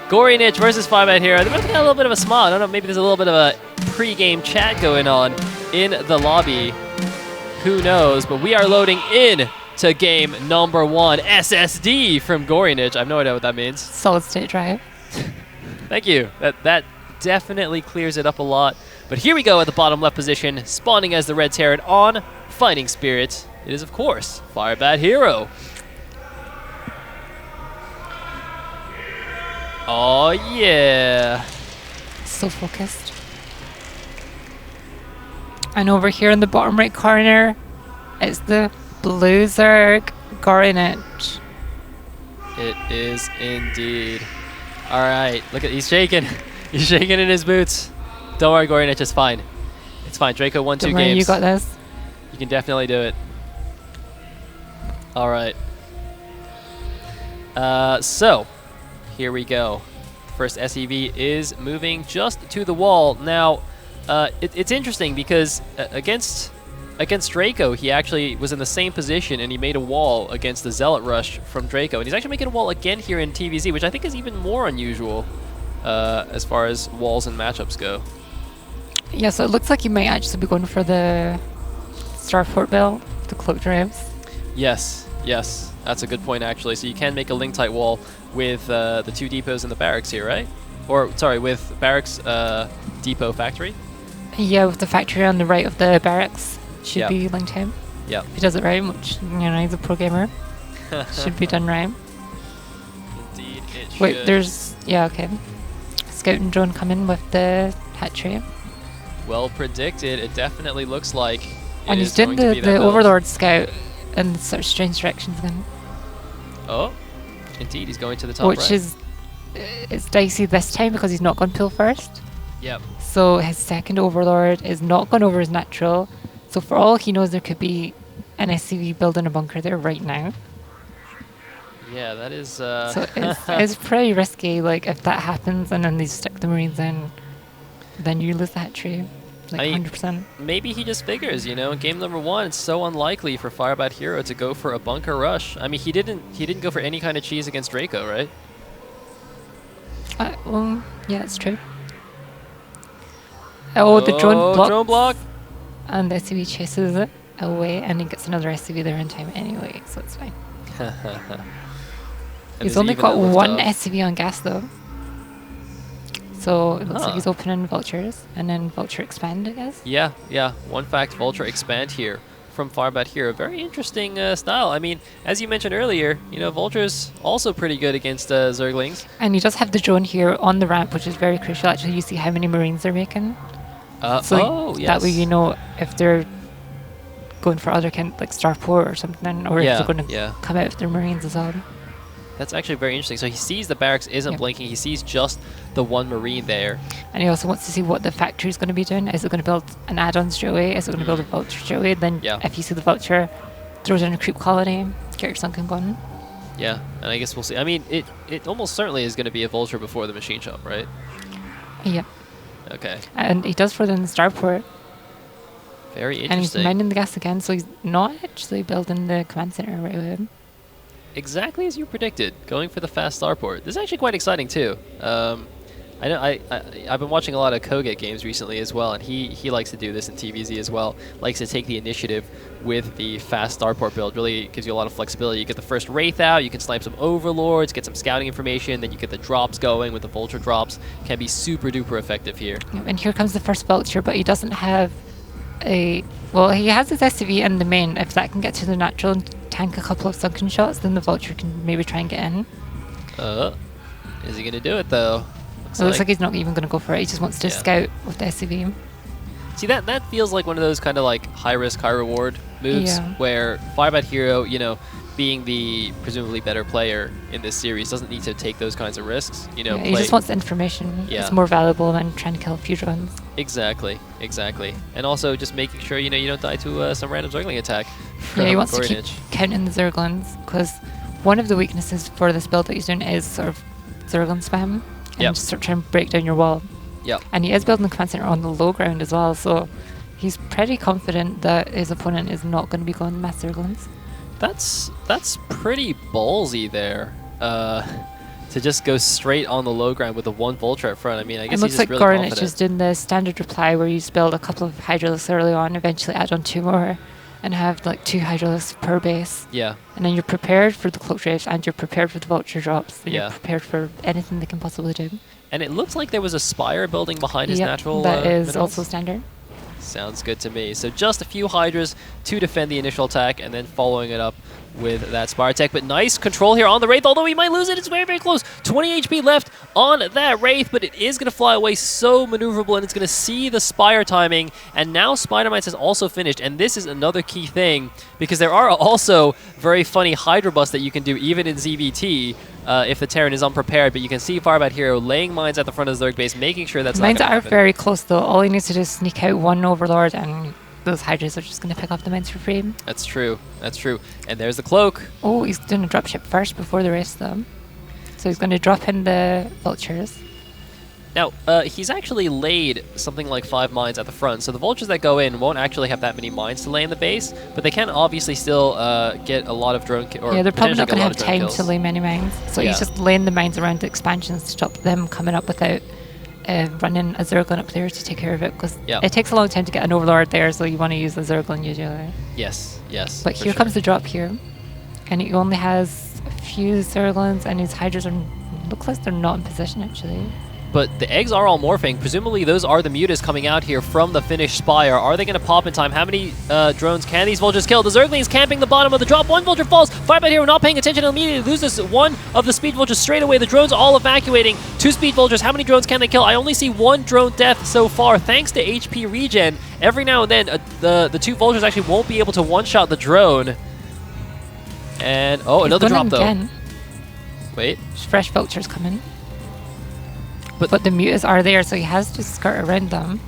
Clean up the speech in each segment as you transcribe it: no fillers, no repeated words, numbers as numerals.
Gorinich versus firebathero. They both got a little bit of a smile. I don't know, maybe there's a little bit of a pre-game chat going on in the lobby. Who knows? But we are loading in to game number 1. SSD from Gorinich. I have no idea what that means. Solid state drive. Thank you. That definitely clears it up a lot. But here we go at the bottom left position, spawning as the Red Terran on Fighting Spirit. It is, of course, firebathero. Oh, yeah. So focused. And over here in the bottom right corner, it's the blue Zerg Gorinich. It is indeed. All right, look at, he's shaking. He's shaking in his boots. Don't worry, Gorinich, it's fine. It's fine. Draco won 2 games. You got this. You can definitely do it. All right. So, here we go. First SEV is moving just to the wall. Now, it's interesting because against Draco, he actually was in the same position and he made a wall against the Zealot Rush from Draco. And he's actually making a wall again here in TVZ, which I think is even more unusual as far as walls and matchups go. Yeah, so it looks like you might actually be going for the Starport build, the cloak drives. Yes, yes. That's a good point, actually. So you can make a link-tight wall with the 2 depots in the barracks here, right? Or, sorry, with barracks depot factory? Yeah, with the factory on the right of the barracks. Should be linked him. Yeah. If he does it right, which, you know, he's a pro gamer. Should be done right. Indeed, it should. Wait, there's... Yeah, okay. Scouting drone coming with the hatchery. Well predicted. It definitely looks like and he's doing the Overlord scout in sort of strange directions again. Oh, indeed, he's going to the top Which right. is... It's dicey this time because he's not gone pull first. Yep. So his second Overlord is not gone over his natural. So for all he knows, there could be an SCV building a bunker there right now. Yeah, that is... So it's pretty risky. Like, if that happens and then they stick the Marines in, then you lose the hatchery. Like, 100%. Maybe he just figures, you know, in game number 1, it's so unlikely for firebathero to go for a bunker rush. I mean, he didn't go for any kind of cheese against Draco, right? Well, yeah, it's true. Oh, the drone blocks. Drone block. And the SCV chases it away, and he gets another SCV there in time anyway, so it's fine. He's only got 1 SCV on gas though. So it looks like he's opening vultures, and then vulture expand, I guess. Yeah, yeah. One fact, vulture expand here from firebathero. Very interesting style. I mean, as you mentioned earlier, you know, vulture's also pretty good against Zerglings. And he does have the drone here on the ramp, which is very crucial. Actually, you see how many Marines they're making. So yes. That way you know if they're going for other kind, like Starport or something, or if they're going to come out with their Marines as well. That's actually very interesting. So he sees the barracks isn't blinking. He sees just the 1 Marine there. And he also wants to see what the factory is going to be doing. Is it going to build an add-on straight away? Is it going to build a vulture straight away? Then if you see the vulture, throws in a creep colony, get your sunken gun. Yeah, and I guess we'll see. I mean, it almost certainly is going to be a vulture before the machine shop, right? Yep. Okay. And he does for the Starport. Very interesting. And he's minding the gas again, so he's not actually building the command center right with him. Exactly as you predicted, going for the fast Starport. This is actually quite exciting too. I know I've been watching a lot of Koget games recently as well, and he likes to do this in TVZ as well. Likes to take the initiative with the fast Starport build. Really gives you a lot of flexibility. You get the first Wraith out, you can snipe some Overlords, get some scouting information, then you get the drops going with the Vulture drops. Can be super duper effective here. And here comes the first Vulture, but he doesn't have a... Well, he has his SCV in the main. If that can get to the natural and tank a couple of sunken shots, then the Vulture can maybe try and get in. Is he going to do it though? It looks like he's not even going to go for it. He just wants to scout with the SCV. See, that feels like one of those kind of like high risk, high reward moves where firebathero, you know, being the presumably better player in this series, doesn't need to take those kinds of risks. You know, he just wants the information. It's more valuable than trying to kill a few drones. Exactly, exactly. And also just making sure, you know, you don't die to some random Zergling attack. Yeah, he wants to keep counting the Zerglings, because one of the weaknesses for this build that he's doing is sort of Zergling spam. And just sort of try and break down your wall. Yep. And he is building the command center on the low ground as well, so he's pretty confident that his opponent is not going to be going mass Zerglings. That's pretty ballsy there. To to just go straight on the low ground with the one Vulture up front. I mean, I guess It he's looks just like really Goran confident. is doing the standard reply where you just build a couple of Hydralisks early on, eventually add on 2 more, and have like 2 Hydralisks per base. Yeah. And then you're prepared for the Cloak Drifts and you're prepared for the Vulture drops. And Yeah. you're prepared for anything they can possibly do. And it looks like there was a Spire building behind his natural that is minerals. also standard. Sounds good to me. So just a few Hydras to defend the initial attack, and then following it up with that Spire Tech. But nice control here on the Wraith, although he might lose it. It's very, very close. 20 HP left on that Wraith, but it is going to fly away so maneuverable, and it's going to see the Spire timing. And now Spider-Mites has also finished, and this is another key thing, because there are also very funny Hydra busts that you can do even in ZVT if the Terran is unprepared. But you can see firebathero laying mines at the front of the Zerg base, making sure that's Mines not are happen. very close though. All he needs to do is sneak out 1 Overlord and those Hydras are just going to pick off the mines for free. That's true. That's true. And there's the cloak. Oh, he's doing a dropship first before the rest of them. So he's going to drop in the Vultures. Now, he's actually laid something like 5 mines at the front, so the Vultures that go in won't actually have that many mines to lay in the base, but they can obviously still get a lot of drone Yeah, they're probably not going to have time kills. to lay many mines. So Yeah. he's just laying the mines around the expansions to stop them coming up without running a Zerglin up there to take care of it. Because Yeah. it takes a long time to get an Overlord there, so you want to use the Zerglin usually. Yes, yes. But for here sure. comes the drop here. And he only has a few Zerglins, and his Hydras are looks like they're not in position actually. But the eggs are all morphing. Presumably those are the mutas coming out here from the finished Spire. Are they going to pop in time? How many drones can these Vultures kill? The Zerglings camping the bottom of the drop. 1 Vulture falls. Firebathero not paying attention and immediately loses 1 of the Speed Vultures straight away. The drones all evacuating. 2 Speed Vultures. How many drones can they kill? I only see 1 drone death so far thanks to HP regen. Every now and then the 2 Vultures actually won't be able to one-shot the drone. And, oh, He's another going drop in though. again. Wait. Fresh Vultures coming. But the mutas are there, so he has to skirt around them.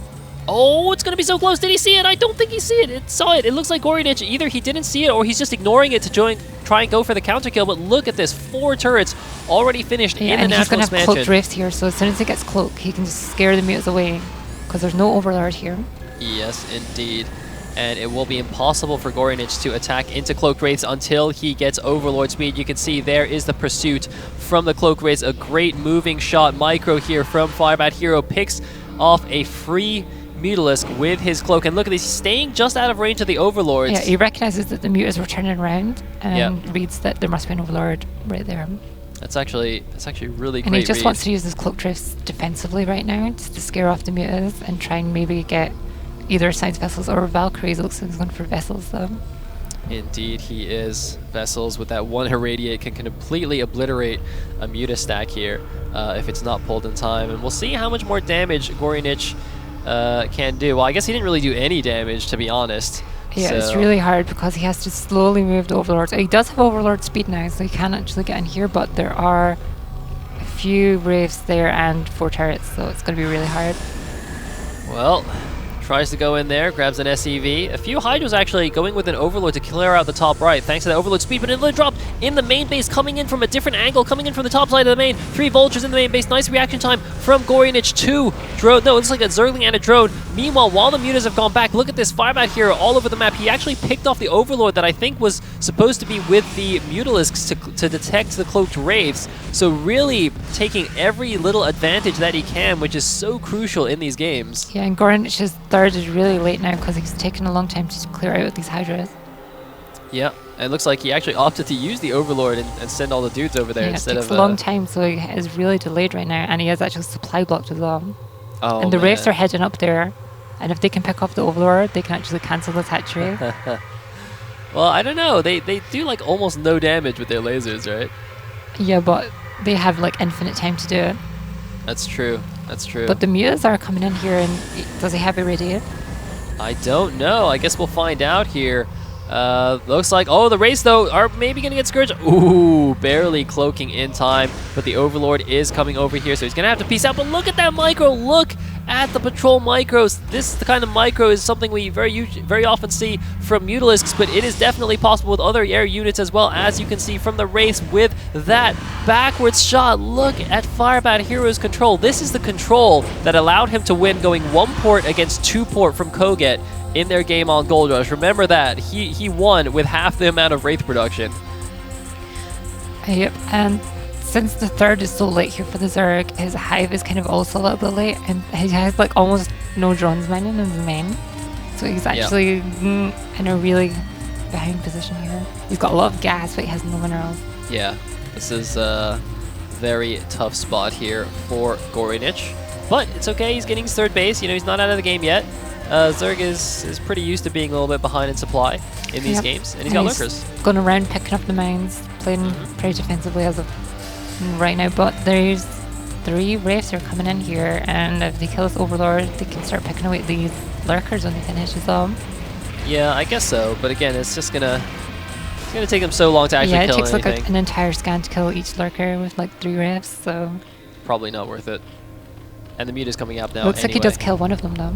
Oh, it's going to be so close. Did he see it? I don't think he see it. It saw it. It looks like Gorinich. Either he didn't see it or he's just ignoring it to try and go for the counter kill. But look at this. 4 turrets already finished in the and he's natural going to have expansion. Cloak Drifts here, so as soon as he gets Cloak, he can just scare the mutas away. Because there's no Overlord here. Yes, indeed. And it will be impossible for Gorinich to attack into Cloak Wraiths until he gets Overlord speed. You can see there is the pursuit from the Cloak Wraiths. A great moving shot. Micro here from firebathero picks off a free Mutalisk with his Cloak. And look at this, he's staying just out of range of the Overlords. Yeah, he recognizes that the mutas were turning around and reads that there must be an Overlord right there. That's actually really great. And he just read. wants to use his Cloak Drifts defensively right now, just to scare off the mutas and try and maybe get either Science Vessels or Valkyries. It looks like he's going for Vessels though. Indeed, he is. Vessels with that 1 Irradiate can completely obliterate a Muta stack here if it's not pulled in time. And we'll see how much more damage Gorinich can do. Well, I guess he didn't really do any damage, to be honest. Yeah, so. it's really hard because he has to slowly move the Overlords. He does have Overlord speed now, so he can actually get in here, but there are a few Wraiths there and 4 turrets, so it's going to be really hard. Well, tries to go in there, grabs an SEV. A few Hydras actually going with an Overlord to clear out the top right, thanks to that Overlord speed, but another drop in the main base, coming in from a different angle, coming in from the top side of the main. 3 Vultures in the main base, nice reaction time from Gorinich. 2 drone, no, it's like a Zergling and a drone. Meanwhile, while the mutas have gone back, look at this firebathero all over the map. He actually picked off the Overlord that I think was supposed to be with the Mutalisks to detect the Cloaked Wraiths. So really taking every little advantage that he can, which is so crucial in these games. Yeah, and Gorinich's third is really late now because he's taken a long time to clear out these Hydras. Yeah, and it looks like he actually opted to use the Overlord and send all the dudes over there Yeah, instead it takes of... a long time, so he is really delayed right now, and he has actually supply blocked as well. Oh, and the man. Wraiths are heading up there, and if they can pick off the Overlord, they can actually cancel this hatchery. Well, I don't know. They do like almost no damage with their lasers, right? Yeah, but they have like infinite time to do it. That's true. That's true. But the mutas are coming in here, and does he have Irradiate? I don't know. I guess we'll find out here. Looks like, oh, the Wraiths, though, are maybe going to get Scourge. Ooh, barely cloaking in time. But the Overlord is coming over here, so he's going to have to peace out. But look at that micro. Look at the patrol micros. This the kind of micro is something we very often see from Mutalisks, but it is definitely possible with other air units as well, as you can see from the Wraiths with that backwards shot. Look at firebathero's control. This is the control that allowed him to win going 1 port against 2 port from Koget in their game on Gold Rush. Remember that. He won with half the amount of Wraith production. Yep, and since the third is so late here for the Zerg, his hive is kind of also a little bit late, and he has like almost no drones mining in his main. So he's actually in a really behind position here. He's got a lot of gas, but he has no minerals. Yeah, this is a very tough spot here for Gorinich. But it's okay, he's getting his third base. You know, he's not out of the game yet. Zerg is pretty used to being a little bit behind in supply in these games, and he's got lurkers. Going around picking up the mines, playing pretty defensively as of right now, but there's 3 Wraiths are coming in here, and if they kill this Overlord, they can start picking away these lurkers when they finish them. Yeah, I guess so, but again, it's just gonna take them so long to actually kill anything. Yeah, it takes like an entire scan to kill each lurker with like 3 Wraiths, so... Probably not worth it. And the mute is coming up now Looks anyway. like he does kill one of them though.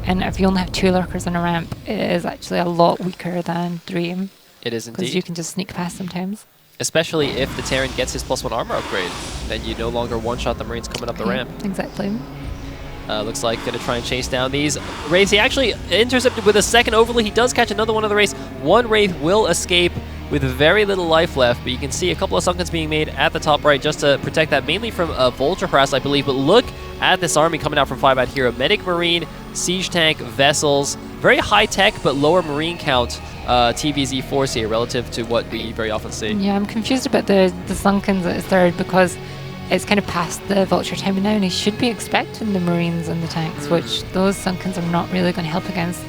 And if you only have 2 lurkers on a ramp, it is actually a lot weaker than 3. It is indeed. Because you can just sneak past sometimes. Especially if the Terran gets his +1 armor upgrade, then you no longer one-shot the Marines coming up the ramp. Exactly. Looks like going to try and chase down these Wraiths. He actually intercepted with a second overlay. He does catch another one of the Wraiths. One Wraith will escape with very little life left, but you can see a couple of Sunkens being made at the top right just to protect that, mainly from a Vulture harass, I believe. But look at this army coming out from firebathero. Medic Marine, Siege Tank, Vessels. Very high-tech, but lower Marine count TVZ force here relative to what we very often see. Yeah, I'm confused about the Sunkens at his third because it's kind of past the Vulture time now, and he should be expecting the Marines and the tanks, which those Sunkens are not really going to help against.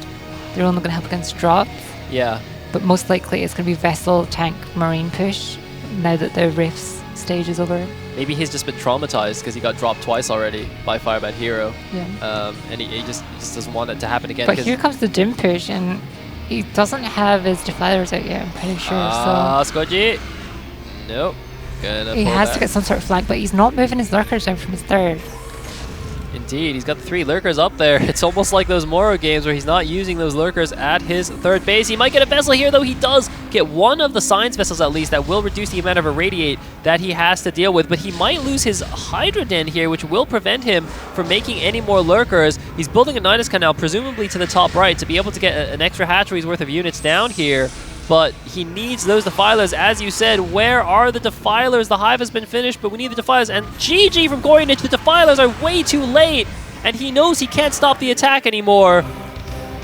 They're only going to help against drops. Yeah. But most likely it's going to be Vessel, Tank, Marine push now that the Wraiths stage is over. Maybe he's just been traumatized because he got dropped twice already by firebathero. Yeah. And he just doesn't want it to happen again. But here comes the Dim push, and he doesn't have his defilers out yet, I'm pretty sure. Skoji. Nope. He has to get some sort of flank, but he's not moving his lurkers down from his third. Indeed, he's got the 3 lurkers up there. It's almost like those Moro games where he's not using those lurkers at his third base. He might get a vessel here, though. He does get one of the Science vessels, at least, that will reduce the amount of irradiate that he has to deal with. But he might lose his Hydra Den here, which will prevent him from making any more lurkers. He's building a Nidus Canal, presumably to the top right, to be able to get an extra hatchery's worth of units down here. But he needs those Defilers. As you said, where are the Defilers? The Hive has been finished, but we need the Defilers. And GG from Gorinich, the Defilers are way too late. And he knows he can't stop the attack anymore.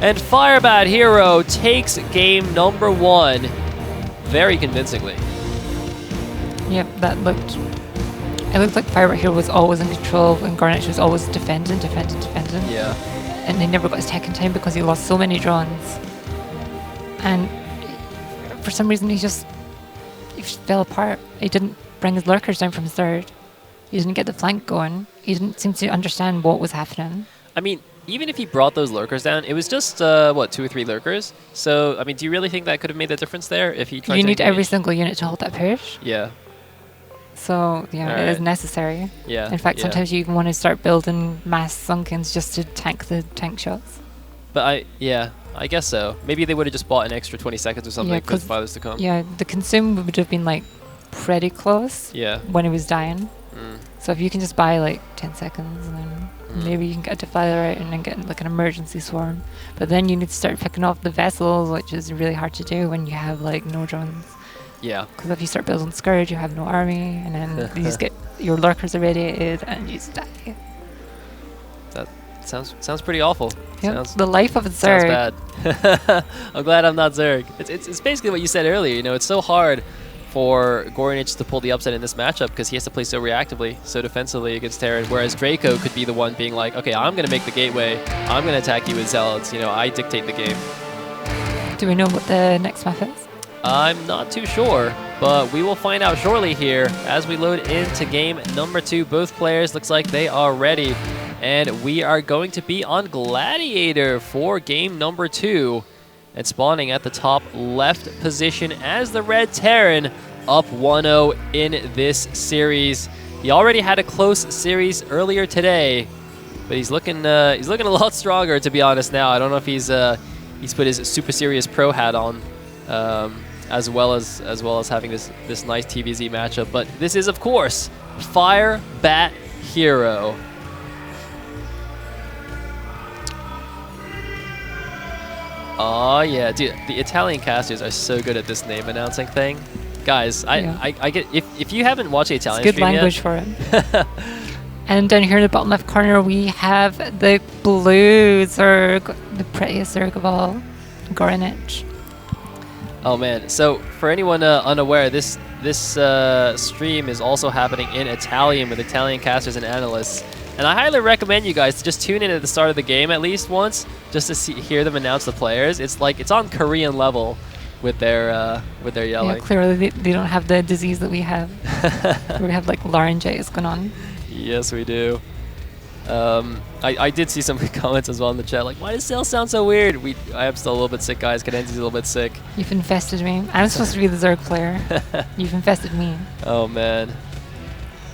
And firebathero takes game number 1 very convincingly. Yep, that looked... It looked like firebathero was always in control and Gorinich was always defending. Yeah. And he never got his tech in time because he lost so many drones. And for some reason he just fell apart. He didn't bring his lurkers down from his third. He didn't get the flank going. He didn't seem to understand what was happening. I mean, even if he brought those lurkers down, it was just, what, 2 or 3 lurkers? So, I mean, do you really think that could have made the difference there if he tried to... You need every single unit to hold that push. Yeah. So, yeah, it is necessary. Yeah. In fact, sometimes you even want to start building mass Sunkens just to tank the tank shots. But I guess so. Maybe they would have just bought an extra 20 seconds or something for the Defilers to come. Yeah, the consume would have been, like, pretty close when he was dying. So if you can just buy like 10 seconds, and then maybe you can get a Defiler out and then get like an emergency swarm. But then you need to start picking off the vessels, which is really hard to do when you have like no drones. Yeah. Because if you start building Scourge, you have no army, and then you just get your lurkers irradiated and you just die. That sounds pretty awful. Yep. The life of a Zerg. Sounds bad. I'm glad I'm not Zerg. It's basically what you said earlier. You know, it's so hard for Gorinich to pull the upset in this matchup because he has to play so reactively, so defensively against Terran, whereas Draco could be the one being like, okay, I'm going to make the gateway, I'm going to attack you with Zealots, you know, I dictate the game. Do we know what the next map is? I'm not too sure, but we will find out shortly here as we load into game number 2. Both players looks like they are ready, and we are going to be on Gladiator for game number 2. And spawning at the top left position as the Red Terran up 1-0 in this series. He already had a close series earlier today, but he's looking a lot stronger, to be honest. Now I don't know if he's put his super serious pro hat on, as well as having this nice TVZ matchup. But this is of course firebathero. Oh yeah, dude, the Italian casters are so good at this name announcing thing. guys, I get if you haven't watched the Italian it's good stream language yet, for it. And down here in the bottom left corner, we have the blue Zerg, the prettiest Zerg of all, Gorinich. Oh man! So for anyone unaware, this stream is also happening in Italian with Italian casters and analysts. And I highly recommend you guys to just tune in at the start of the game at least once, just to hear them announce the players. It's like it's on Korean level with their yelling. Yeah, clearly they don't have the disease that we have. We have like laryngitis going on. Yes, we do. I did see some comments as well in the chat, like, why does Sales sound so weird? I am still a little bit sick, guys. Cadenzi's a little bit sick. You've infested me. I'm supposed to be the Zerg player. You've infested me. Oh man,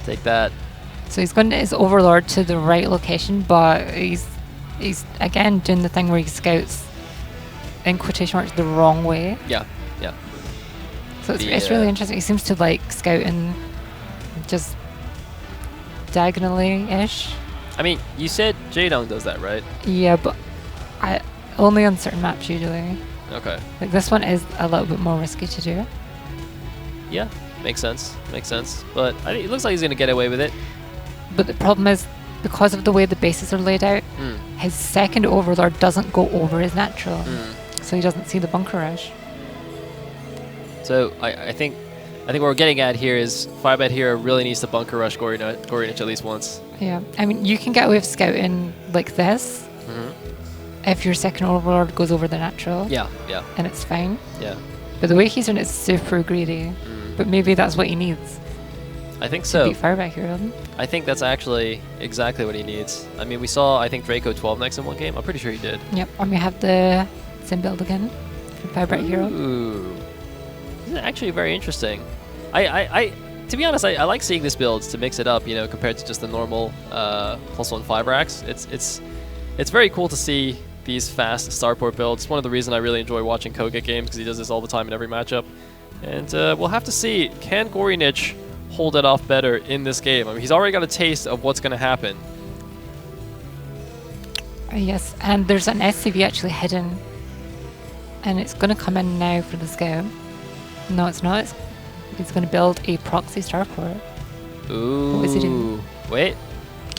take that. So he's going to his Overlord to the right location, but he's again doing the thing where he scouts in quotation marks the wrong way. Yeah, yeah. So it's really interesting. He seems to like scout in just diagonally-ish. I mean, you said Jaedong does that, right? Yeah, but only on certain maps usually. Okay. Like this one is a little bit more risky to do. Yeah, makes sense. Makes sense. But it looks like he's going to get away with it. But the problem is, because of the way the bases are laid out, his second Overlord doesn't go over his natural. So he doesn't see the bunker rush. So I think what we're getting at here is firebathero really needs to bunker rush Gorinich at least once. Yeah, I mean, you can get away with scouting like this if your second Overlord goes over the natural. Yeah, yeah. And it's fine. Yeah. But the way he's doing it is super greedy. But maybe that's what he needs. I think so. To beat firebathero. I think that's actually exactly what he needs. I mean, we saw, I think, Draco 12 next in one game. I'm pretty sure he did. Yep, and we have the sim build again from firebathero. Ooh. This is actually very interesting. To be honest, I like seeing this build to mix it up, you know, compared to just the normal +1 5 racks. It's very cool to see these fast starport builds. It's one of the reasons I really enjoy watching Koget games, because he does this all the time in every matchup. And we'll have to see, can Gorinich hold it off better in this game? I mean, he's already got a taste of what's going to happen. Yes, and there's an SCV actually hidden. And it's going to come in now for this game. No, it's not. He's going to build a proxy starport. Ooh. What is he doing? Wait.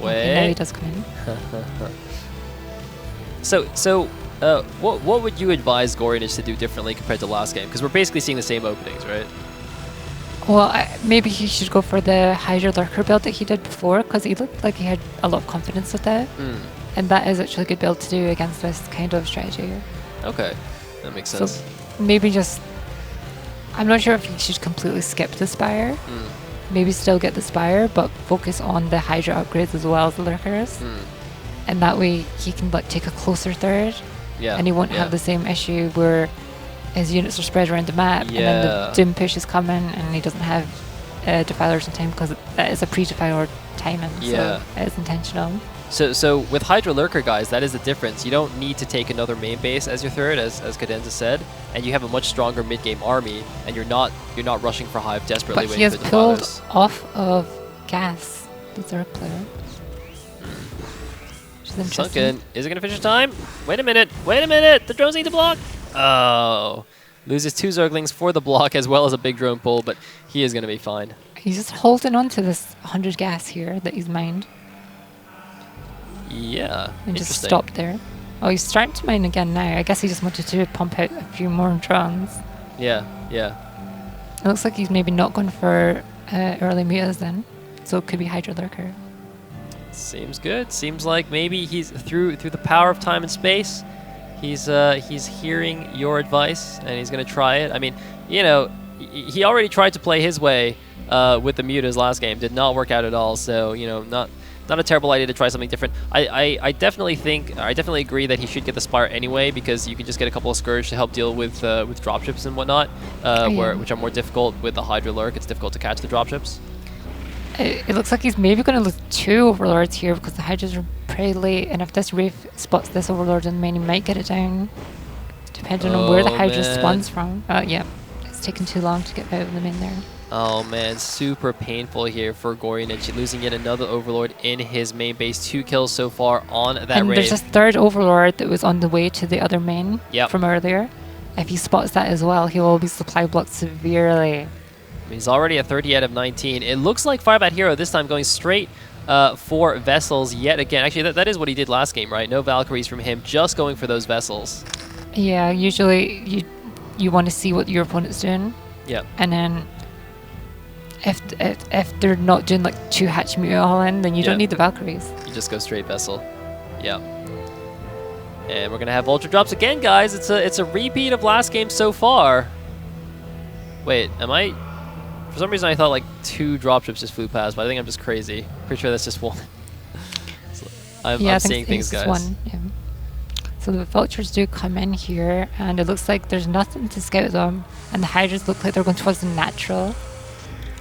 Okay, now he does come in. So, what would you advise Gorinich to do differently compared to last game? Because we're basically seeing the same openings, right? Well, maybe he should go for the Hydra Lurker build that he did before, because he looked like he had a lot of confidence with it. And that is actually a good build to do against this kind of strategy. Okay, that makes sense. So maybe just... I'm not sure if he should completely skip the Spire. Maybe still get the Spire, but focus on the Hydra upgrades as well as the Lurkers. And that way he can like take a closer third. Yeah. And he won't have the same issue where his units are spread around the map and then the Doom push is coming and he doesn't have defilers in time, because that is a pre-defiler timing. So it is intentional. So with Hydra Lurker, guys, that is the difference. You don't need to take another main base as your third, as Cadenza said, and you have a much stronger mid-game army, and you're not rushing for Hive desperately waiting for defilers. But he has pulled off of gas, the third player. Which is interesting. Sunken. Is it going to finish time? Wait a minute. The drones need to block. Oh. Loses 2 Zerglings for the block as well as a big drone pull, but he is going to be fine. He's just holding on to this 100 gas here that he's mined. Yeah, and just stopped there. Oh, he's starting to mine again now. I guess he just wanted to pump out a few more drones. Yeah. It looks like he's maybe not going for early mutas then. So it could be Hydra Lurker. Seems good. Seems like maybe he's through the power of time and space. He's hearing your advice and he's going to try it. I mean, you know, he already tried to play his way with the mutas last game. Did not work out at all. So, you know, not a terrible idea to try something different. I definitely agree that he should get the Spire anyway, because you can just get a couple of Scourge to help deal with dropships and whatnot, which are more difficult with the Hydra Lurk. It's difficult to catch the dropships. It looks like he's maybe going to lose 2 Overlords here, because the Hydras are pretty late, and if this Wraith spots this Overlord in the main, he might get it down, depending on where the Hydra spawns from. Yeah, it's taken too long to get out of the main there. Oh man, super painful here for Gorinich, losing yet another Overlord in his main base. 2 kills so far on that and raid. There's a third Overlord that was on the way to the other main from earlier. If he spots that as well, he will be supply blocked severely. He's already at 30 out of 19. It looks like firebathero this time going straight for vessels yet again. Actually, that is what he did last game, right? No Valkyries from him, just going for those vessels. Yeah, usually you want to see what your opponent's doing. Yeah. And then if they're not doing like 2 hatch meter all in, then you don't need the Valkyries. You just go straight vessel. Yeah. And we're gonna have Ultra drops again, guys. It's a repeat of last game so far. Wait, am I? For some reason I thought like 2 dropships just flew past, but I think I'm just crazy. Pretty sure that's just 1. So I'm seeing things, guys. 1. Yeah. So the vultures do come in here, and it looks like there's nothing to scout them, and the hydras look like they're going towards the natural.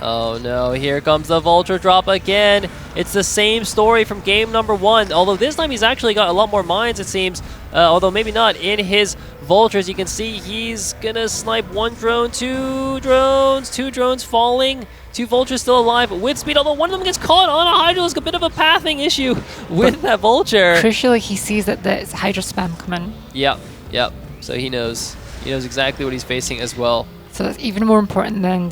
Oh no, here comes the vulture drop again. It's the same story from game number 1, although this time he's actually got a lot more mines, it seems. Although maybe not in his vultures. You can see he's gonna snipe 1 drone, 2 drones, 2 drones falling, 2 vultures still alive with speed, although one of them gets caught on a hydra. There's a bit of a pathing issue with that vulture. Crucially, he sees that there's hydra spam coming. Yep. So he knows exactly what he's facing as well. So that's even more important than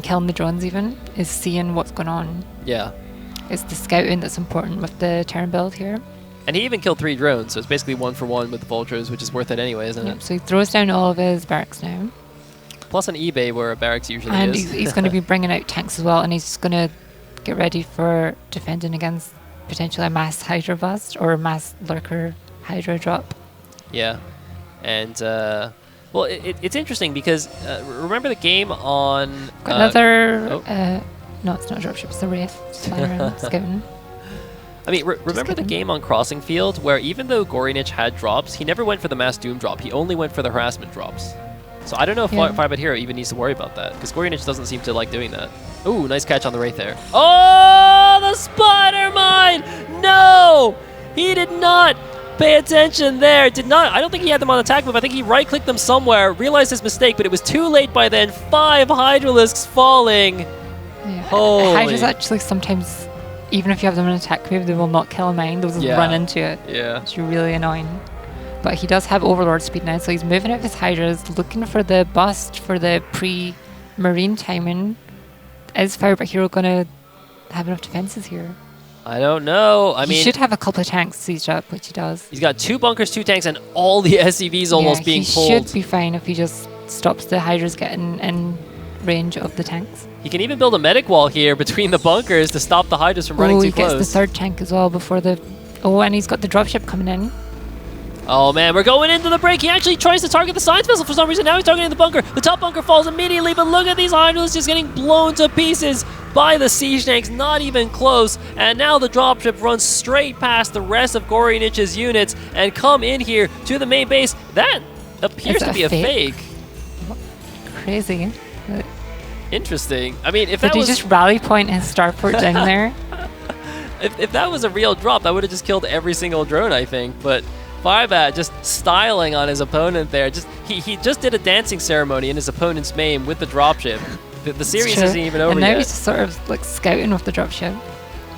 killing the drones even, is seeing what's going on. Yeah. It's the scouting that's important with the Terran build here. And he even killed 3 drones, so it's basically 1 for 1 with the vultures, which is worth it anyway, isn't it? So he throws down all of his barracks now. Plus an eBay where a barracks usually and is. And he's going to be bringing out tanks as well, and he's going to get ready for defending against potentially a mass hydra bust or a mass lurker hydra drop. Yeah. And, well, it's interesting because remember the game on... another... no, it's not a dropship, it's a Wraith. Scouting. I mean, remember the game on Crossing Field where even though Gorinich had drops, he never went for the mass doom drop. He only went for the harassment drops. So I don't know if firebathero even needs to worry about that, because Gorinich doesn't seem to like doing that. Ooh, nice catch on the Wraith there. Oh, the spider mine! No! He did not pay attention there. I don't think he had them on attack move. I think he right-clicked them somewhere, realized his mistake, but it was too late by then. 5 Hydralisks falling. Yeah. Hydras actually sometimes, even if you have them in attack move, they will not kill a mine. They'll just run into it. Yeah. It's really annoying. But he does have Overlord speed now, so he's moving out his Hydras, looking for the bust for the pre-marine timing. Is firebathero going to have enough defenses here? I don't know. I mean, he should have a couple of tanks sieged up, which he does. He's got 2 bunkers, 2 tanks, and all the SCVs almost being pulled. He should be fine if he just stops the Hydras getting in range of the tanks. He can even build a medic wall here between the bunkers to stop the Hydras from running too close. He gets the 3rd tank as well before the... Oh, and he's got the dropship coming in. Oh man, we're going into the break. He actually tries to target the science vessel for some reason. Now he's targeting the bunker. The top bunker falls immediately, but look at these Hydralisks just getting blown to pieces by the siege tanks, not even close. And now the dropship runs straight past the rest of Gorinich's units and come in here to the main base. That appears to be a fake. Crazy. Interesting. I mean, if Did he just rally point his starport down there? If that was a real drop, that would have just killed every single drone, I think. But Firebat just styling on his opponent there. He just did a dancing ceremony in his opponent's main with the dropship. The series isn't even over yet. And now he's just sort of like scouting with the dropship.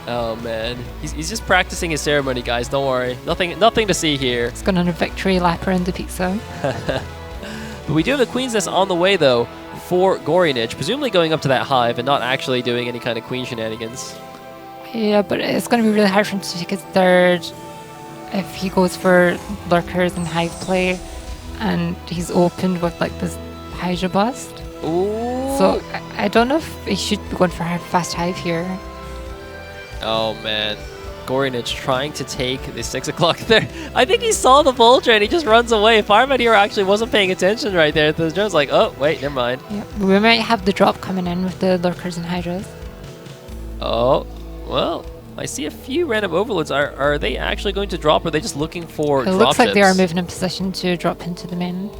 Oh man, he's just practicing his ceremony, guys. Don't worry, nothing to see here. He's going on a victory lap around the pizza. But we do have the Queen's Nest on the way though for Gorinich, presumably going up to that hive and not actually doing any kind of queen shenanigans. Yeah, but it's going to be really hard for him to take his 3rd if he goes for lurkers and hive play, and he's opened with like this Hydra bust. Ooh. So I don't know if he should be going for a fast hive here. Oh man, Gorinich trying to take the 6 o'clock there. I think he saw the vulture and he just runs away. firebathero actually wasn't paying attention right there. The drone's like, oh wait, never mind. Yeah, we might have the drop coming in with the lurkers and hydras. Oh, well, I see a few random overlords. Are they actually going to drop, or are they just looking for dropships? It looks like they are moving in position to drop into the main.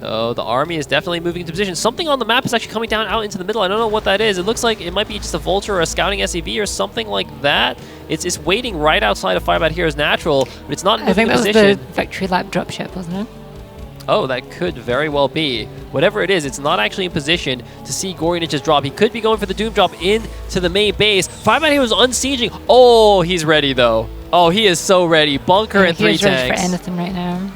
Oh, the army is definitely moving into position. Something on the map is actually coming down out into the middle. I don't know what that is. It looks like it might be just a vulture or a scouting SCV or something like that. It's waiting right outside of firebathero's natural, but it's not in position. I think that was the victory lap dropship, wasn't it? Oh, that could very well be. Whatever it is, it's not actually in position to see Gorinich's drop. He could be going for the Doom drop into the main base. firebathero's unsieging. Oh, he's ready though. Oh, he is so ready. Bunker and 3 tanks. He's ready for anything right now.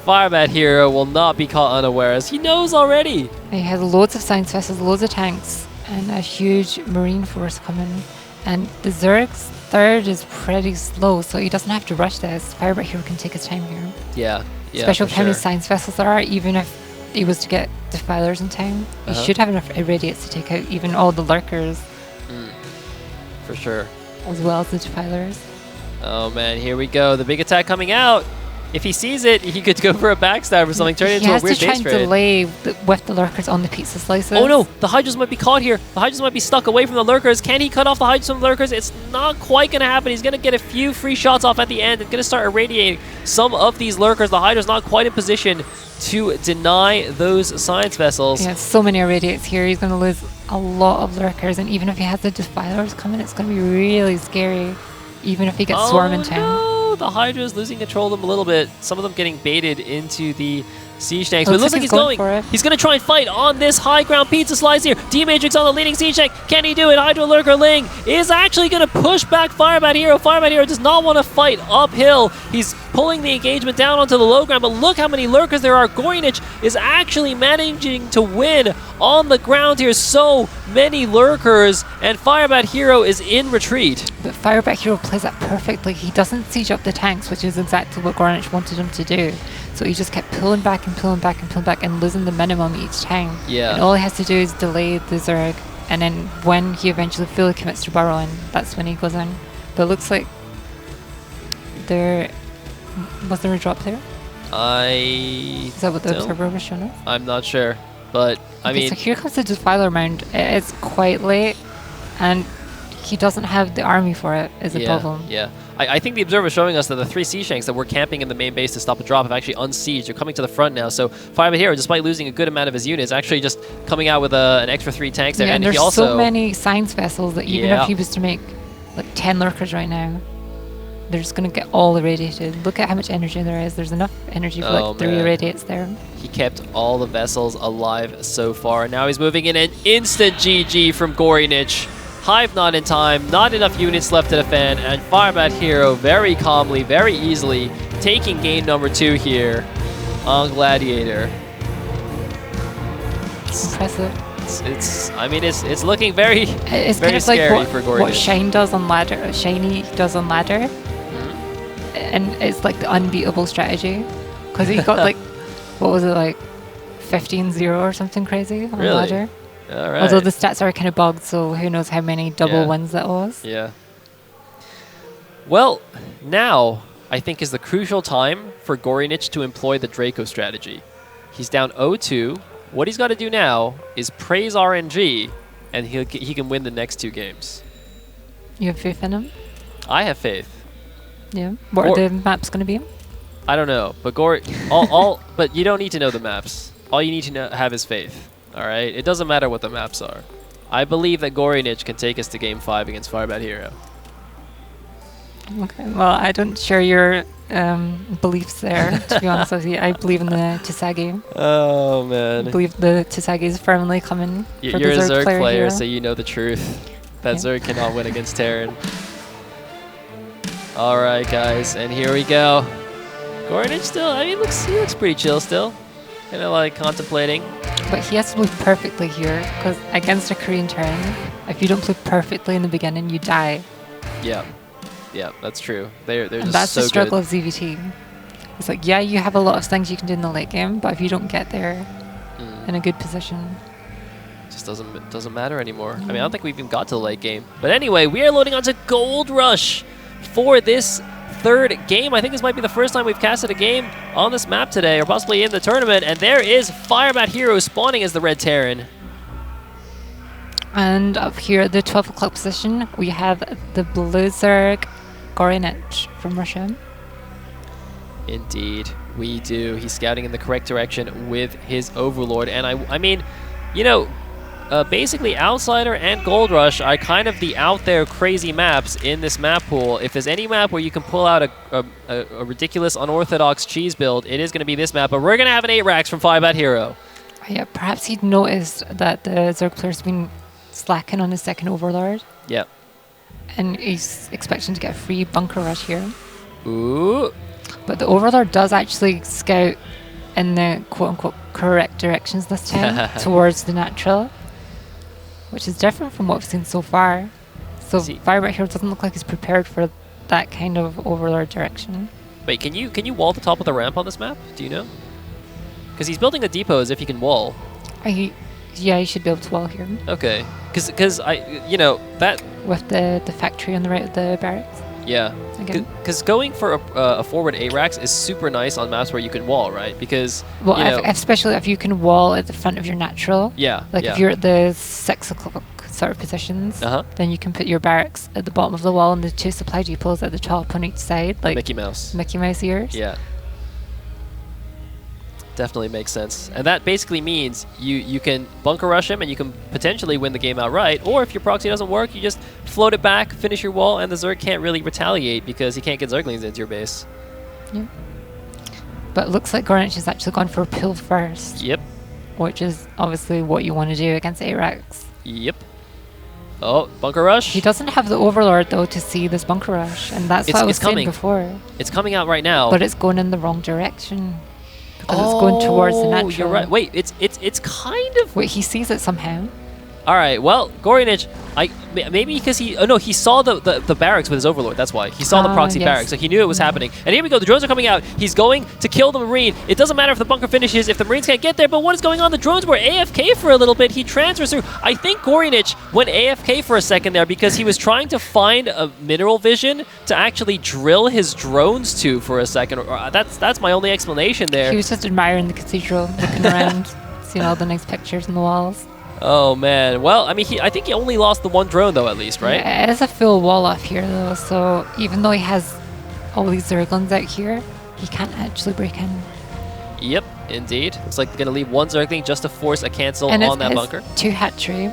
firebathero will not be caught unawares. He knows already. He has loads of science vessels, loads of tanks, and a huge marine force coming. And the Zerg's third is pretty slow, so he doesn't have to rush this. Firebathero can take his time here. Yeah. Especially with how many science vessels there are, even if he was to get defilers in time. He should have enough irradiates to take out even all the lurkers. For sure. As well as the defilers. Oh man, here we go. The big attack coming out. If he sees it, he could go for a backstab or something, turn it into a weird base trade. He has to try and delay with the lurkers on the pizza slices. Oh no, the Hydras might be caught here. The Hydras might be stuck away from the lurkers. Can he cut off the Hydras from the lurkers? It's not quite going to happen. He's going to get a few free shots off at the end and going to start irradiating some of these lurkers. The Hydra's not quite in position to deny those science vessels. Yeah, so many irradiates here. He's going to lose a lot of lurkers, and even if he has the defilers coming, it's going to be really scary. Even if he gets swarm in time. No, the Hydra is losing control of them a little bit. Some of them getting baited into the siege tanks. But it looks like he's going. He's going to try and fight on this high ground pizza slice here. D-Matrix on the leading siege tank. Can he do it? Hydra Lurker Ling is actually going to push back firebathero. Firebathero does not want to fight uphill. He's pulling the engagement down onto the low ground, but look how many lurkers there are. Gorinich is actually managing to win on the ground here. So many lurkers, and firebathero is in retreat. But firebathero plays that perfectly. He doesn't siege up the tanks, which is exactly what Gorinich wanted him to do. So he just kept pulling back and pulling back and pulling back and losing the minimum each time. Yeah. And all he has to do is delay the Zerg, and then when he eventually fully commits to burrowing, that's when he goes in. But it looks like was there a drop there? Is that what the observer was showing us? I'm not sure, but I mean... So here comes the Defiler mound. It's quite late, and he doesn't have the army for it, is a problem. Yeah. I think the observer is showing us that the 3 siege tanks that were camping in the main base to stop a drop have actually unsieged. They're coming to the front now, so firebathero, despite losing a good amount of his units, actually just coming out with an extra 3 tanks there. Yeah, and there's he also, so many science vessels that even if he was to make like 10 lurkers right now, they're just going to get all irradiated. Look at how much energy there is. There's enough energy for like 3 irradiates there. He kept all the vessels alive so far. Now he's moving in an instant GG from Gorinich. Hive not in time, not enough units left to defend, and firebathero very calmly, very easily taking game number 2 here on Gladiator. Impressive. It's looking very, it's very kind of scary like for Gorinich. what Shiny does on ladder. And it's like the unbeatable strategy, because he got like, what was it, like 15-0 or something crazy on ladder. All right. Although the stats are kind of bugged, so who knows how many double wins that was. Yeah. Well, now I think is the crucial time for Gorinich to employ the Draco strategy. He's down 0-2. What he's got to do now is praise RNG, and he can win the next 2 games. You have faith in him? I have faith. Yeah. What are the maps going to be? I don't know, but but you don't need to know the maps. All you need to have is faith. All right, it doesn't matter what the maps are. I believe that Gorinich can take us to Game 5 against firebathero. Okay, well, I don't share your beliefs there, to be honest with you. I believe in the Tisagi. Oh, man. I believe the Tisagi is firmly coming for You're the a Zerg player, here. so you know the truth. That Zerg cannot win against Terran. All right, guys, and here we go. Gorinich still, I mean, he looks pretty chill still. Kind of like contemplating. But he has to play perfectly here, because against a Korean Terran, if you don't play perfectly in the beginning, you die. Yeah, that's true. They're and just that's so the struggle good. of ZVT. It's like, yeah, you have a lot of things you can do in the late game, but if you don't get there in a good position, it just doesn't matter anymore. I mean, I don't think we've even got to the late game. But anyway, we are loading onto Gold Rush for this 3rd game. I think this might be the first time we've casted a game on this map today, or possibly in the tournament. And there is firebathero spawning as the Red Terran. And up here at the 12 o'clock position, we have the Blue Zerg Gorinich from Russia. Indeed, we do. He's scouting in the correct direction with his Overlord. And I mean, you know, basically Outsider and Gold Rush are kind of the out there crazy maps in this map pool. If there's any map where you can pull out a ridiculous unorthodox cheese build, it is going to be this map. But we're going to have an 8 racks from firebathero. Yeah, perhaps he'd noticed that the Zerg player's been slacking on his 2nd Overlord. Yep. And he's expecting to get a free bunker rush here. Ooh. But the Overlord does actually scout in the quote-unquote correct directions this time towards the natural, which is different from what we've seen so far. So firebathero doesn't look like he's prepared for that kind of Overlord direction. Wait, can you wall the top of the ramp on this map? Do you know? Because he's building a depot as if he can wall. Yeah, you should be able to wall here. Okay, because that with the factory on the right of the barracks. Yeah, because going for a forward ARAX is super nice on maps where you can wall, right? Because especially if you can wall at the front of your natural. Yeah. Like if you're at the 6 o'clock sort of positions, then you can put your barracks at the bottom of the wall and the 2 supply depots at the top on each side, like Mickey Mouse ears. Yeah. Definitely makes sense. And that basically means you can bunker rush him and you can potentially win the game outright, or if your proxy doesn't work, you just float it back, finish your wall, and the Zerg can't really retaliate because he can't get Zerglings into your base. Yeah. But it looks like Gornich has actually gone for a pull first. Yep. Which is obviously what you want to do against ARAX. Yep. Oh, bunker rush. He doesn't have the Overlord though to see this bunker rush, and that's what I was saying before. It's coming out right now. But it's going in the wrong direction. Because it's going towards the natural. You're right. Wait, it's kind of... Wait, he sees it somehow. All right, well, Gornich, maybe because he saw the barracks with his Overlord, that's why. He saw the proxy barracks, so he knew it was happening. And here we go, the drones are coming out. He's going to kill the Marine. It doesn't matter if the bunker finishes, if the Marines can't get there, but what is going on? The drones were AFK for a little bit. He transfers through. I think Gornich went AFK for a second there because he was trying to find a mineral vision to actually drill his drones to for a second. That's my only explanation there. He was just admiring the cathedral, looking around, seeing all the nice pictures on the walls. Oh man, well, I mean, I think he only lost the one drone though, at least, right? Yeah, it is a full wall off here though, so even though he has all these Zerglings out here, he can't actually break in. Yep, indeed. Looks like they're gonna leave one Zergling just to force a cancel on that bunker. 2 hatchery.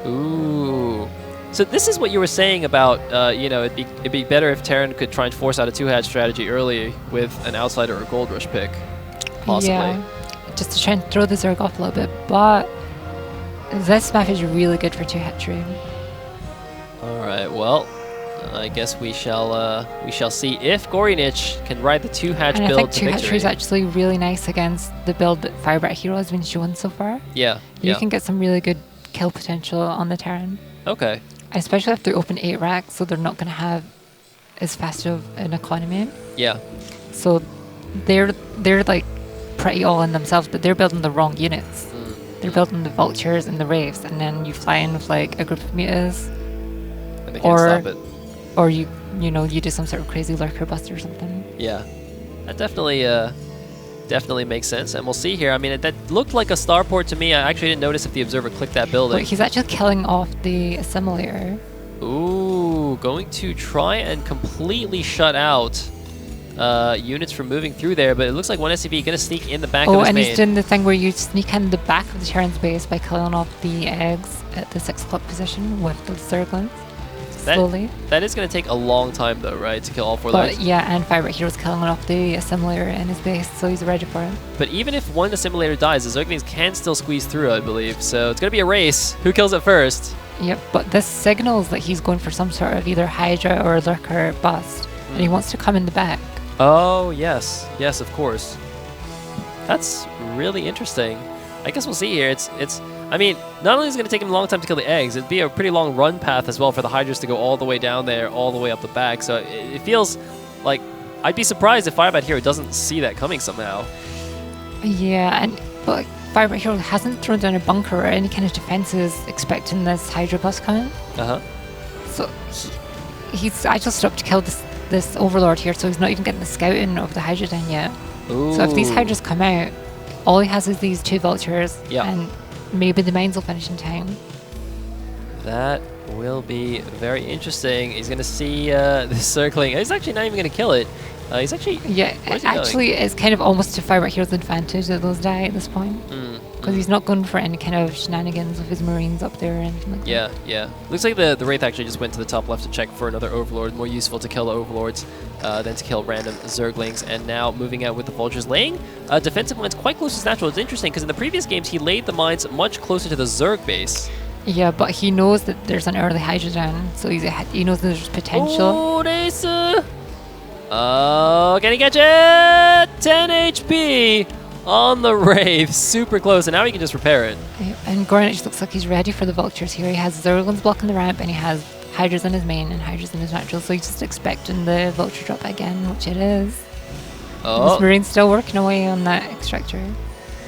Ooh. So this is what you were saying about, it'd be better if Terran could try and force out a 2-hatch strategy early with an outsider or gold rush pick, possibly. Yeah, just to try and throw the Zerg off a little bit, but this map is really good for 2 hatchery. All right, well, I guess we shall see if Gornich can ride the 2-hatch build to victory. I think 2 hatchery is actually really nice against the build that firebathero has been shown so far. Yeah. You can get some really good kill potential on the Terran. Okay. Especially if they're open 8 racks, so they're not going to have as fast of an economy. Yeah. So they're like pretty all in themselves, but they're building the wrong units. They're building the vultures and the wraiths, and then you fly in with like a group of mutas, and they can't stop it. Or you do some sort of crazy lurker bust or something. Yeah, that definitely makes sense, and we'll see here. I mean, that looked like a starport to me. I actually didn't notice if the observer clicked that building. Wait, he's actually killing off the assimilator. Ooh, going to try and completely shut out units from moving through there, but it looks like one SCV going to sneak in the back of his and main. he's doing the thing where you sneak in the back of the Terran's base by killing off the eggs at the 6 o'clock position with the Zerglings. Slowly. That is going to take a long time though, right, to kill all 4 but those? Yeah, and firebathero's killing off the assimilator in his base, so he's ready for it. But even if one assimilator dies, the Zerglings can still squeeze through, I believe. So it's going to be a race. Who kills it first? Yep, but this signals that he's going for some sort of either Hydra or Lurker bust, and he wants to come in the back. Oh, yes. Yes, of course. That's really interesting. I guess we'll see here. I mean, not only is it going to take him a long time to kill the eggs, it'd be a pretty long run path as well for the Hydras to go all the way down there, all the way up the back. So it feels like I'd be surprised if firebathero doesn't see that coming somehow. Yeah, but firebathero hasn't thrown down a bunker or any kind of defenses expecting this Hydra bus coming. So he's actually stopped to kill this Overlord here, so he's not even getting the scouting of the Hydra down yet. Ooh. So if these Hydras come out, all he has is these 2 vultures, yeah. And maybe the mines will finish in time. That will be very interesting. He's going to see the circling. He's actually not even going to kill it. He's actually... Yeah, actually it's kind of almost to firebathero's advantage that those die at this point. Because he's not going for any kind of shenanigans with his Marines up there or anything like that. Yeah. Looks like the Wraith actually just went to the top left to check for another Overlord. More useful to kill the Overlords than to kill random Zerglings. And now moving out with the Vultures, laying defensive mines quite close to his natural. It's interesting because in the previous games he laid the mines much closer to the Zerg base. Yeah, but he knows that there's an early Hydra down, so he knows there's potential. Oh, Oh, can he catch it? 10 HP on the Wraith. Super close, and now he can just repair it. And Gornich looks like he's ready for the Vultures here. He has Zerglings blocking the ramp, and he has Hydras in his main and Hydras in his natural, so he's just expecting the Vulture drop again, which it is. Oh. This Marine's still working away on that Extractor.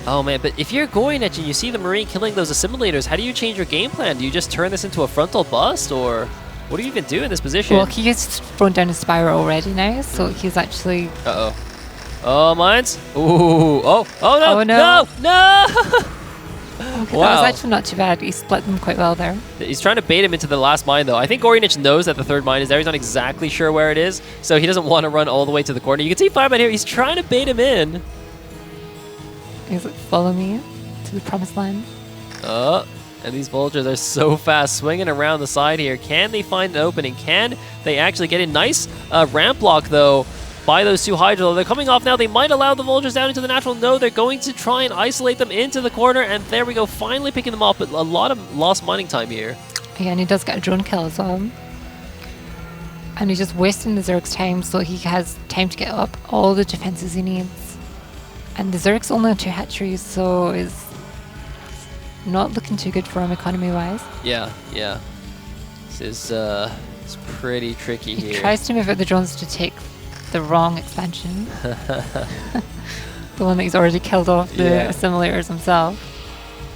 Oh man, but if you're going at you, you see the Marine killing those assimilators, how do you change your game plan? Do you just turn this into a frontal bust, or what do you even do in this position? Well, he has thrown down his Spyro already now, so he's actually... Uh-oh. Oh, mines? Ooh. Oh, oh no! Oh no! No! Okay, Wow. that was actually not too bad. He split them quite well there. He's trying to bait him into the last mine, though. I think Gorinich knows that the third mine is there. He's not exactly sure where it is, so he doesn't want to run all the way to the corner. You can see Fireman here. He's trying to bait him in. He's like, follow me to the promised land. And these Vultures are so fast, swinging around the side here. Can they find an opening? Can they actually get a nice ramp block, though, by those two Hydra? They're coming off now. They might allow the Vultures down into the natural. No, they're going to try and isolate them into the corner, and there we go, finally picking them off, but a lot of lost mining time here. Yeah, and he does get a drone kill as well. And he's just wasting the Zerg's time, so he has time to get up all the defenses he needs. And the Zerg's only on 2 hatcheries, so it's not looking too good for him economy-wise. Yeah, yeah. This is it's pretty tricky here. He tries to move out the drones to take the wrong expansion. The one that he's already killed off the assimilators himself.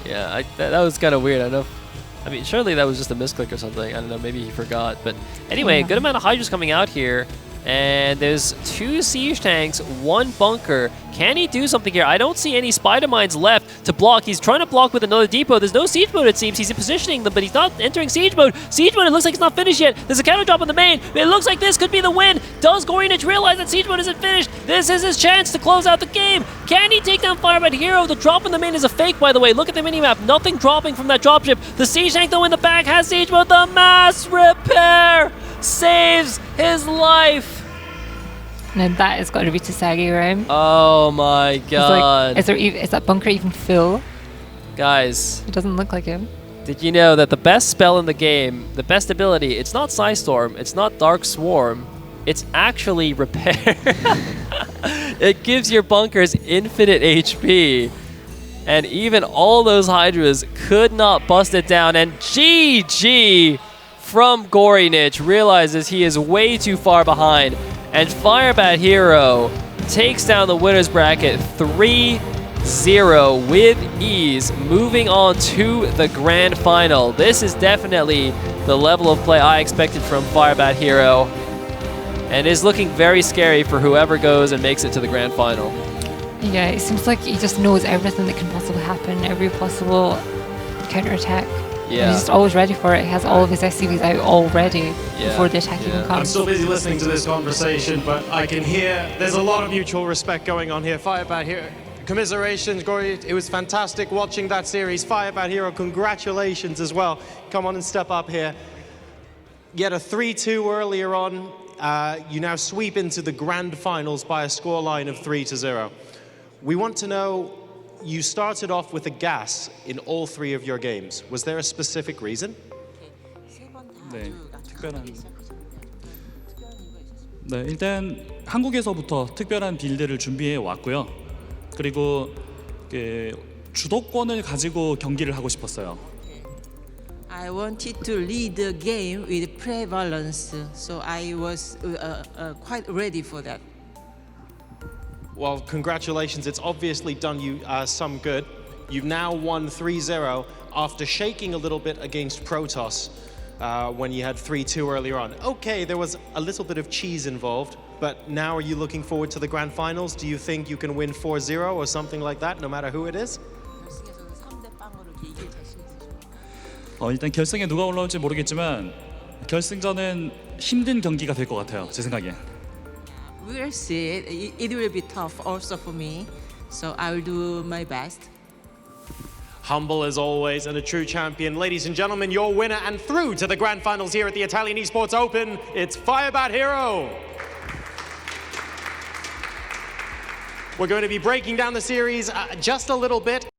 Yeah, that was kind of weird. I mean, surely that was just a misclick or something. I don't know, maybe he forgot. But anyway, a good amount of Hydras coming out here. And there's 2 siege tanks, 1 bunker. Can he do something here? I don't see any spider mines left to block. He's trying to block with another depot. There's no siege mode, it seems. He's positioning them, but he's not entering siege mode. Siege mode, it looks like it's not finished yet. There's a counter drop on the main. It looks like this could be the win. Does Gorinich realize that siege mode isn't finished? This is his chance to close out the game. Can he take down firebathero? The drop on the main is a fake, by the way. Look at the minimap. Nothing dropping from that dropship. The siege tank, though, in the back has siege mode. The mass repair saves his life. Now that has got to be Tasagi, right? Oh my god. Like, is that bunker even full? Guys. It doesn't look like him. Did you know that the best spell in the game, the best ability, it's not Psystorm, it's not Dark Swarm, it's actually Repair. It gives your bunkers infinite HP. And even all those Hydras could not bust it down. And GG from Gorinich realizes he is way too far behind. And firebathero takes down the winner's bracket 3-0 with ease, moving on to the grand final. This is definitely the level of play I expected from firebathero, and is looking very scary for whoever goes and makes it to the grand final. Yeah, it seems like he just knows everything that can possibly happen, every possible counterattack. Yeah. And he's just always ready for it. He has all of his SCVs out already before the attack even comes. I'm still busy listening to this conversation, but I can hear there's a lot of mutual respect going on here. Firebathero, commiserations, Gory. It was fantastic watching that series. Firebathero, congratulations as well. Come on and step up here. Get a 3-2 earlier on. You now sweep into the grand finals by a scoreline of 3-0. We want to know, you started off with a gas in all 3 of your games. Was there a specific reason? 네, 일단 한국에서부터 특별한 빌드를 준비해 왔고요. 그리고 주도권을 가지고 경기를 하고 싶었어요. I wanted to lead the game with prevalence, so I was quite ready for that. Well, congratulations. It's obviously done you some good. You've now won 3-0 after shaking a little bit against Protoss when you had 3-2 earlier on. Okay, there was a little bit of cheese involved, but now are you looking forward to the grand finals? Do you think you can win 4-0 or something like that, no matter who it is? 일단 결승에 누가 올라올지 모르겠지만 결승전은 힘든 경기가 될 것 같아요. 제 생각에. We'll see. It will be tough also for me, so I will do my best. Humble as always and a true champion. Ladies and gentlemen, your winner and through to the grand finals here at the Italian Esports Open, it's firebathero. We're going to be breaking down the series just a little bit.